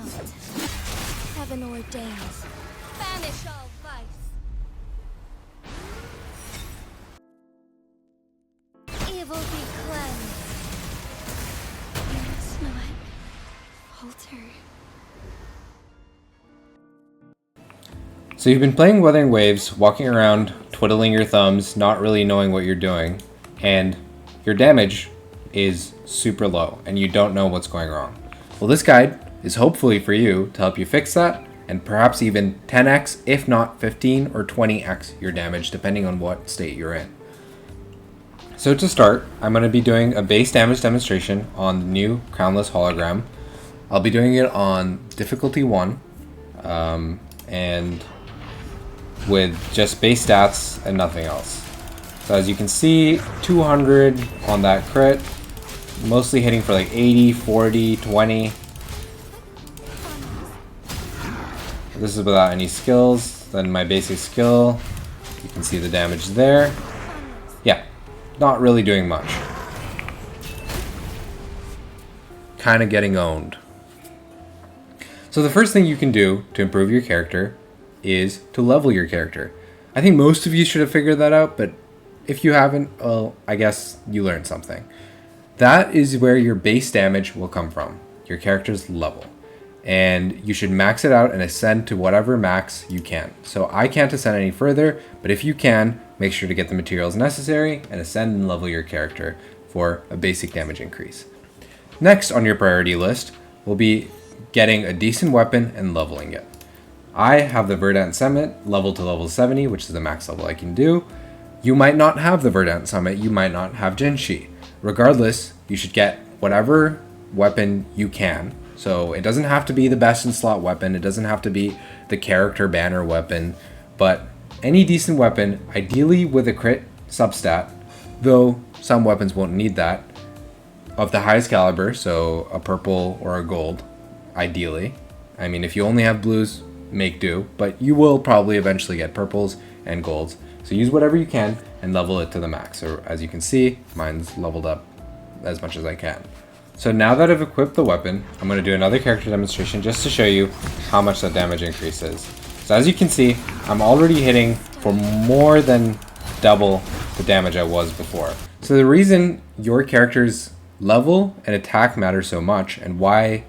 out. Heaven ordains. Banish all vice. Evil be cleansed. Yes, not alter. So you've been playing Wuthering Waves, walking around, twiddling your thumbs, not really knowing what you're doing, and your damage is super low, and you don't know what's going wrong. Well, this guide is hopefully for you to help you fix that, and perhaps even 10x, if not 15 or 20x your damage, depending on what state you're in. So to start, I'm going to be doing a base damage demonstration on the new Crownless Hologram. I'll be doing it on difficulty 1, and with just base stats and nothing else. So as you can see, 200 on that crit, mostly hitting for like 80, 40, 20. This is without any skills. Then my basic skill, you can see the damage there. Yeah, not really doing much. Kind of getting owned. So the first thing you can do to improve your character is to level your character. I think most of you should have figured that out, but if you haven't, well, I guess you learned something. That is where your base damage will come from, your character's level. And you should max it out and ascend to whatever max you can. So I can't ascend any further, but if you can, make sure to get the materials necessary and ascend and level your character for a basic damage increase. Next on your priority list will be getting a decent weapon and leveling it. I have the Verdant Summit leveled to level 70, which is the max level I can do. You might not have the Verdant Summit, you might not have Jinshi. Regardless, you should get whatever weapon you can. So it doesn't have to be the best in slot weapon, it doesn't have to be the character banner weapon, but any decent weapon, ideally with a crit substat, though some weapons won't need that, of the highest caliber, so a purple or a gold, ideally. I mean, if you only have blues, make do, but you will probably eventually get purples and golds. So use whatever you can and level it to the max. So as you can see, mine's leveled up as much as I can. So now that I've equipped the weapon, I'm going to do another character demonstration just to show you how much that damage increase is. So as you can see, I'm already hitting for more than double the damage I was before. So the reason your character's level and attack matter so much, and why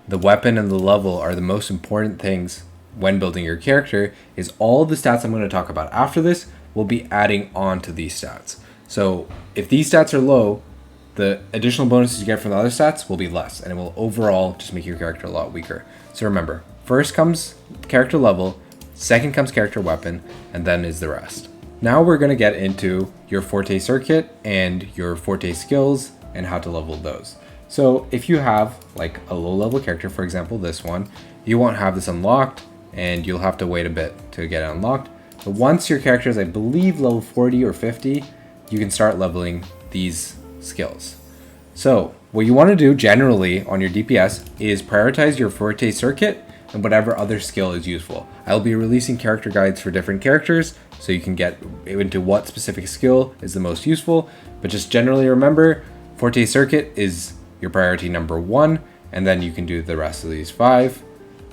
the weapon and the level are the most important things when building your character, is all the stats I'm going to talk about after this will be adding on to these stats. So if these stats are low, the additional bonuses you get from the other stats will be less, and it will overall just make your character a lot weaker. So remember, first comes character level, second comes character weapon, and then is the rest. Now we're going to get into your Forte circuit and your Forte skills and how to level those. So if you have like a low level character, for example this one, you won't have this unlocked and you'll have to wait a bit to get it unlocked. But once your character is, I believe, level 40 or 50, you can start leveling these skills. So what you want to do generally on your DPS is prioritize your Forte circuit and whatever other skill is useful. I'll be releasing character guides for different characters so you can get into what specific skill is the most useful, but just generally remember Forte circuit is your priority number 1, and then you can do the rest of these 5,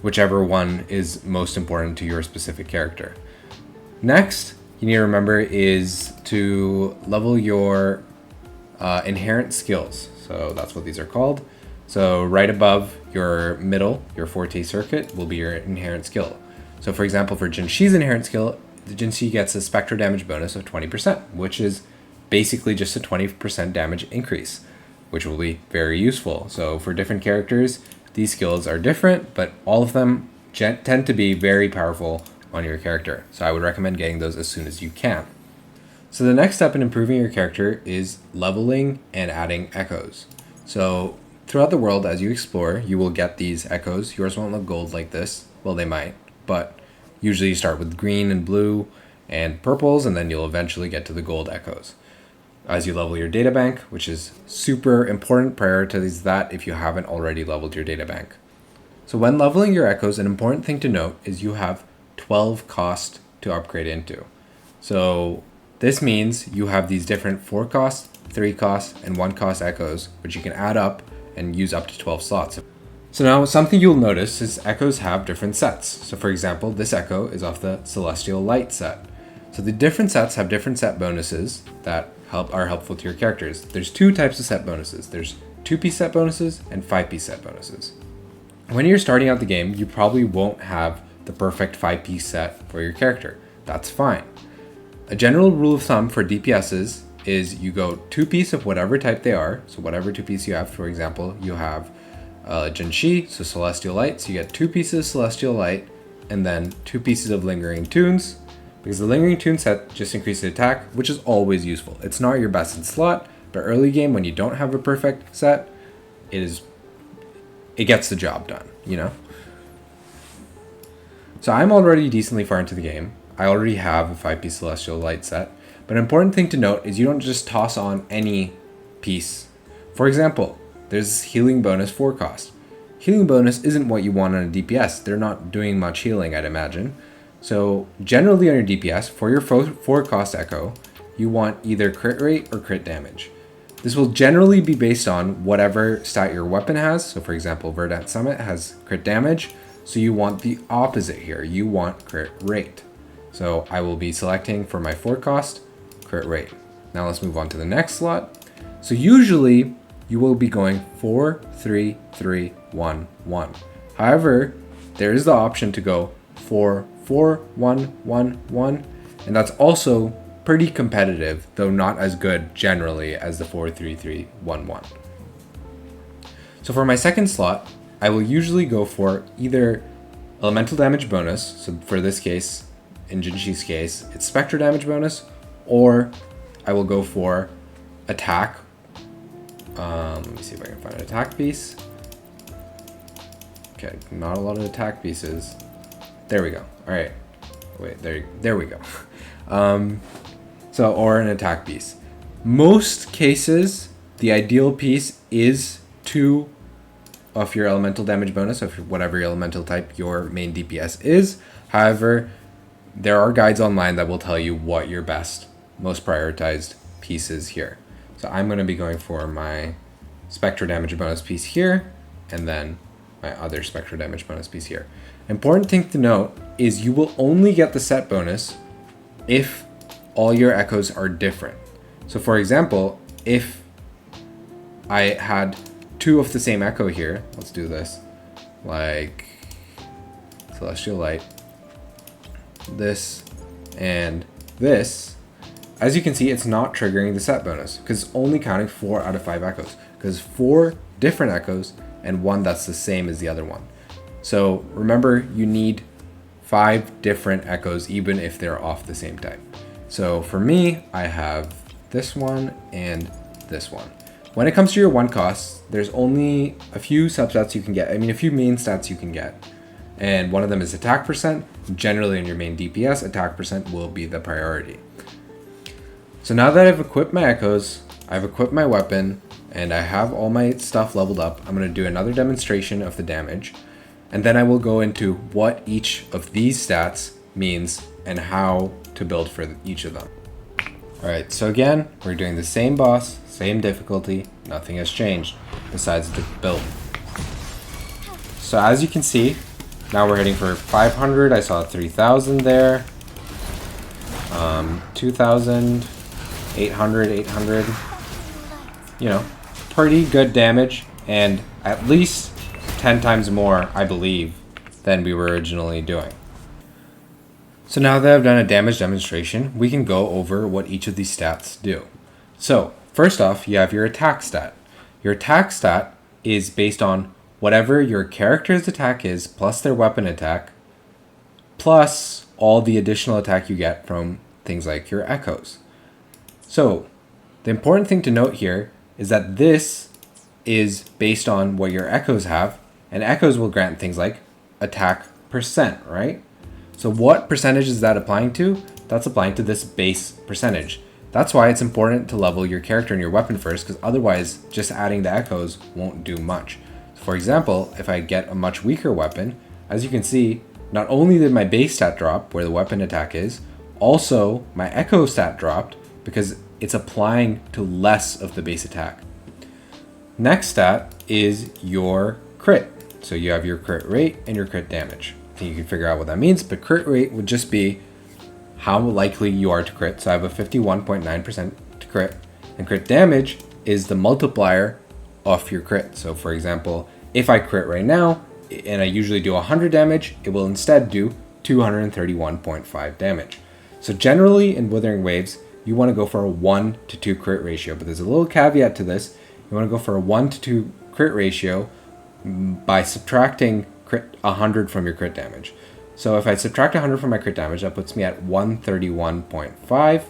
whichever one is most important to your specific character. Next, you need to remember is to level your inherent skills. So that's what these are called. So right above your middle, your Forte circuit will be your inherent skill. So for example, for Jinshi's inherent skill, the Jinshi gets a spectral damage bonus of 20%, which is basically just a 20% damage increase, which will be very useful. So for different characters, these skills are different, but all of them tend to be very powerful on your character. So I would recommend getting those as soon as you can. So the next step in improving your character is leveling and adding echoes. So throughout the world, as you explore, you will get these echoes. Yours won't look gold like this. Well, they might, but usually you start with green and blue and purples, and then you'll eventually get to the gold echoes. As you level your databank, which is super important, prioritize that if you haven't already leveled your databank. So when leveling your echoes, an important thing to note is you have 12 cost to upgrade into. So this means you have these different 4 cost, 3 cost, and 1 cost echoes, which you can add up and use up to 12 slots. So now something you'll notice is echoes have different sets. So for example, this echo is off the Celestial Light set. So the different sets have different set bonuses that are helpful to your characters. There's two types of set bonuses. There's 2-piece set bonuses and 5-piece set bonuses. When you're starting out the game, you probably won't have the perfect 5-piece set for your character. That's fine. A general rule of thumb for DPSs is you go 2-piece of whatever type they are. So whatever 2-piece you have, for example, you have Jinshi, so Celestial Light. So you get 2 pieces of Celestial Light and then 2 pieces of Lingering Tunes, because the Lingering Tune set just increases attack, which is always useful. It's not your best in slot, but early game when you don't have a perfect set, it gets the job done, you know? So I'm already decently far into the game. I already have a 5-piece Celestial Light set, but an important thing to note is you don't just toss on any piece. For example, there's healing bonus 4 cost. Healing bonus isn't what you want on a DPS. They're not doing much healing, I'd imagine. So generally on your DPS, for your 4 cost echo, you want either crit rate or crit damage. This will generally be based on whatever stat your weapon has. So for example, Verdant Summit has crit damage. So you want the opposite here. You want crit rate. So I will be selecting for my 4 cost, crit rate. Now let's move on to the next slot. So usually you will be going 4, 3, 3, 1, 1. However, there is the option to go 4, 4, 1, 1, 1, and that's also pretty competitive, though not as good generally as the 4, 3, 3, 1, 1. So for my second slot, I will usually go for either elemental damage bonus, so for this case, in Jinshi's case, it's Spectre damage bonus, or I will go for attack. Let me see if I can find an attack piece. Okay, not a lot of attack pieces. There we go. All right. Wait, there we go. Or an attack piece. Most cases, the ideal piece is 2 of your elemental damage bonus of whatever your elemental type your main DPS is. However, there are guides online that will tell you what your best, most prioritized piece is here. So I'm going to be going for my Spectre damage bonus piece here, and then my other Spectre damage bonus piece here. Important thing to note is you will only get the set bonus if all your echoes are different. So for example, if I had 2 of the same echo here, let's do this, like Celestial Light, this, and this, as you can see, it's not triggering the set bonus because it's only counting 4 out of 5 echoes, because 4 different echoes and 1 that's the same as the other one. So remember, you need 5 different echoes even if they're off the same type. So for me, I have this one and this one. When it comes to your 1 costs, there's only a few substats you can get. I mean, a few main stats you can get. And one of them is attack percent. Generally in your main DPS, attack percent will be the priority. So now that I've equipped my echoes, I've equipped my weapon, and I have all my stuff leveled up, I'm going to do another demonstration of the damage. And then I will go into what each of these stats means and how to build for each of them. Alright, so again, we're doing the same boss, same difficulty, nothing has changed besides the build. So as you can see, now we're hitting for 500, I saw 3,000 there, 2,000, 800, 800, you know, pretty good damage, and at least 10 times more, I believe, than we were originally doing. So now that I've done a damage demonstration, we can go over what each of these stats do. So first off, you have your attack stat. Your attack stat is based on whatever your character's attack is plus their weapon attack, plus all the additional attack you get from things like your echoes. So the important thing to note here is that this is based on what your echoes have, and echoes will grant things like attack percent, right? So what percentage is that applying to? That's applying to this base percentage. That's why it's important to level your character and your weapon first, because otherwise just adding the echoes won't do much. For example, if I get a much weaker weapon, as you can see, not only did my base stat drop where the weapon attack is, also my echo stat dropped because it's applying to less of the base attack. Next stat is your crit. So you have your crit rate and your crit damage. I think you can figure out what that means, but crit rate would just be how likely you are to crit. So I have a 51.9% to crit, and crit damage is the multiplier of your crit. So for example, if I crit right now, and I usually do 100 damage, it will instead do 231.5 damage. So generally in Wuthering Waves, you want to go for a 1 to 2 crit ratio, but there's a little caveat to this. You want to go for a 1 to 2 crit ratio by subtracting 100 from your crit damage. So if I subtract 100 from my crit damage, that puts me at 131.5,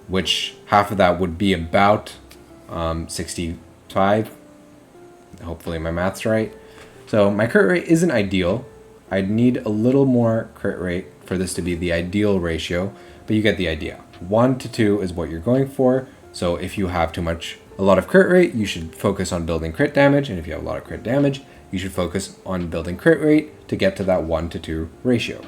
which half of that would be about 65. Hopefully my math's right. So my crit rate isn't ideal. I'd need a little more crit rate for this to be the ideal ratio, but you get the idea. 1 to 2 is what you're going for. So if you have a lot of crit rate, you should focus on building crit damage, and if you have a lot of crit damage, you should focus on building crit rate to get to that 1 to 2 ratio.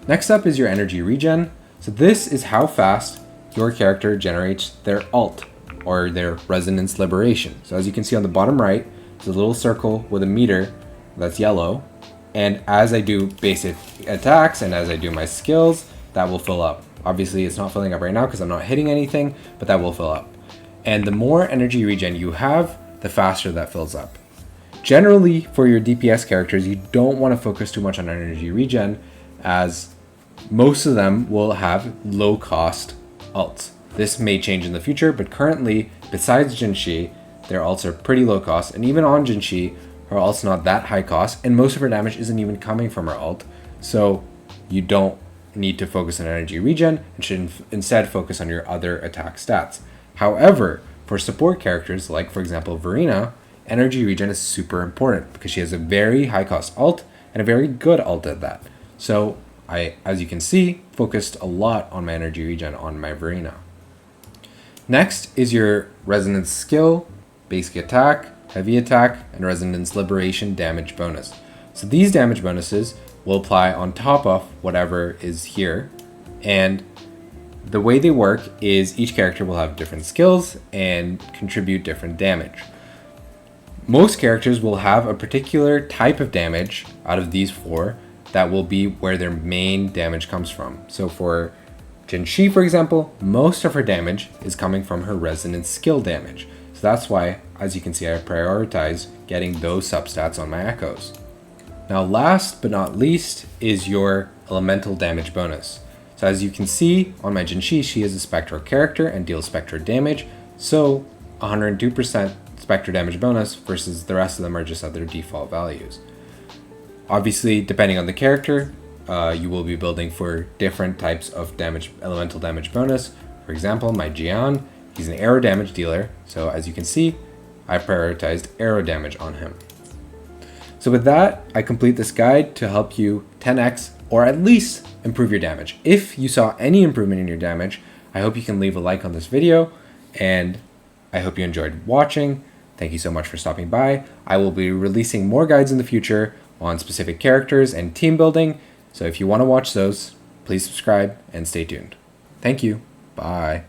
Next up is your energy regen. So this is how fast your character generates their alt, or their resonance liberation. So as you can see on the bottom right, there's a little circle with a meter that's yellow, and as I do basic attacks and as I do my skills, that will fill up. Obviously it's not filling up right now because I'm not hitting anything, but that will fill up. And the more energy regen you have, the faster that fills up. Generally, for your DPS characters, you don't want to focus too much on energy regen, as most of them will have low cost alts. This may change in the future, but currently, besides Jinshi, their alts are pretty low cost, and even on Jinshi, her alt's not that high cost, and most of her damage isn't even coming from her alt, so you don't need to focus on energy regen, and should instead focus on your other attack stats. However, for support characters, like for example Verena, energy regen is super important because she has a very high cost alt and a very good alt at that. So I, as you can see, focused a lot on my energy regen on my Verena. Next is your resonance skill, basic attack, heavy attack, and resonance liberation damage bonus. So these damage bonuses will apply on top of whatever is here, and the way they work is each character will have different skills and contribute different damage. Most characters will have a particular type of damage out of these four that will be where their main damage comes from. So for Jinshi, for example, most of her damage is coming from her resonance skill damage. So that's why, as you can see, I prioritize getting those substats on my echoes. Now last but not least is your elemental damage bonus. So as you can see on my Jinshi, she is a spectral character and deals spectral damage, so 102% spectral damage bonus versus the rest of them are just at their default values. Obviously, depending on the character, you will be building for different types of damage, elemental damage bonus. For example, my Jian, he's an arrow damage dealer, so as you can see, I prioritized arrow damage on him. So with that, I complete this guide to help you 10x or at least improve your damage. If you saw any improvement in your damage, I hope you can leave a like on this video, and I hope you enjoyed watching. Thank you so much for stopping by. I will be releasing more guides in the future on specific characters and team building, so if you want to watch those, please subscribe and stay tuned. Thank you. Bye.